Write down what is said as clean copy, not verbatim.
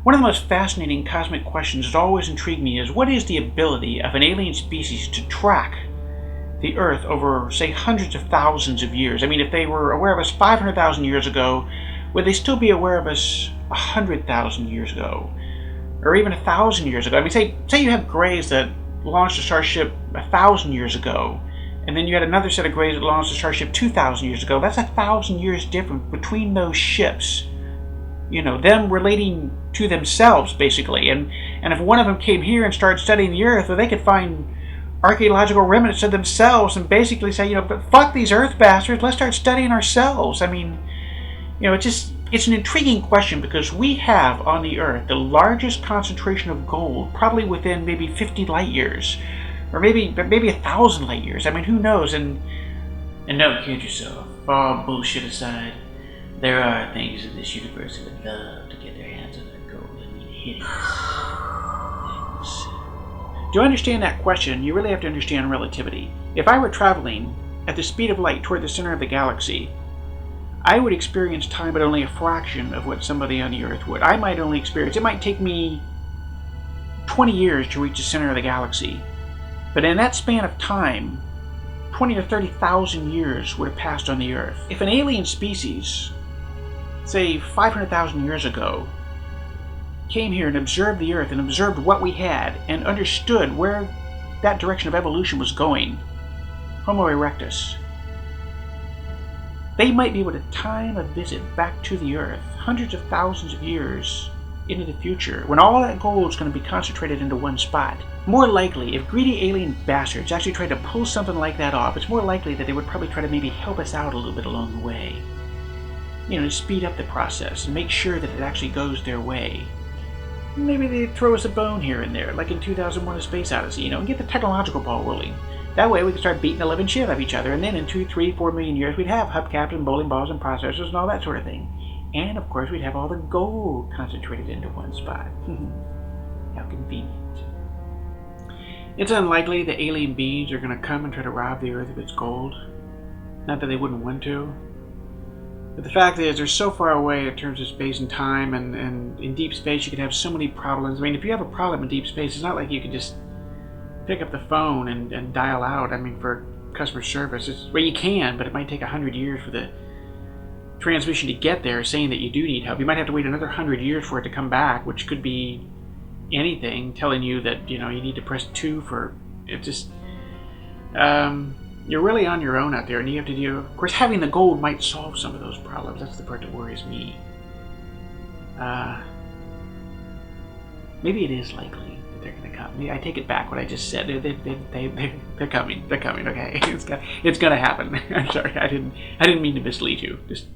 One of the most fascinating cosmic questions that always intrigued me is, what is the ability of an alien species to track the Earth over, say, hundreds of thousands of years? I mean, if they were aware of us 500,000 years ago, would they still be aware of us 100,000 years ago? Or even 1,000 years ago? I mean, say you have Greys that launched a starship 1,000 years ago, and then you had another set of Greys that launched a starship 2,000 years ago. That's 1,000 years difference between those ships. You know, them relating to themselves, basically. And if one of them came here and started studying the Earth, well, they could find archaeological remnants of themselves and basically say, but fuck these Earth bastards, let's start studying ourselves. I mean, it's an intriguing question, because we have on the Earth the largest concentration of gold, probably within maybe 50 light years, or maybe 1,000 light years. I mean, who knows? And don't kid yourself. All bullshit aside, there are things in this universe that would love to get their hands on that gold. I mean, hideous things. To understand that question, you really have to understand relativity. If I were traveling at the speed of light toward the center of the galaxy, I would experience time at only a fraction of what somebody on the Earth would. I might only experience, it might take me 20 years to reach the center of the galaxy. But in that span of time, 20 to 30,000 years would have passed on the Earth. If an alien species, say 500,000 years ago, came here and observed the Earth and observed what we had and understood where that direction of evolution was going, Homo erectus, they might be able to time a visit back to the Earth hundreds of thousands of years into the future, when all that gold is going to be concentrated into one spot. More likely, if greedy alien bastards actually tried to pull something like that off, it's more likely that they would probably try to maybe help us out a little bit along the way. To speed up the process and make sure that it actually goes their way. Maybe they throw us a bone here and there, like in 2001: A Space Odyssey, and get the technological ball rolling. That way we could start beating the living shit out of each other, and then in 2, 3, 4 million years we'd have hubcaps and bowling balls and processors and all that sort of thing. And of course we'd have all the gold concentrated into one spot. How convenient. It's unlikely the alien beings are going to come and try to rob the Earth of its gold. Not that they wouldn't want to. But the fact is, they're so far away in terms of space and time, and in deep space you could have so many problems. I mean, if you have a problem in deep space, it's not like you can just pick up the phone and dial out, for customer service. You can, but it might take 100 years for the transmission to get there saying that you do need help. You might have to wait another 100 years for it to come back, which could be anything, telling you that, you need to press 2 for it. Just, you're really on your own out there, and you have to do, of course, having the gold might solve some of those problems. That's the part that worries me. Maybe it is likely that they're going to come. I take it back what I just said. They're coming. They're coming. Okay, it's gonna happen. I'm sorry. I didn't mean to mislead you. Just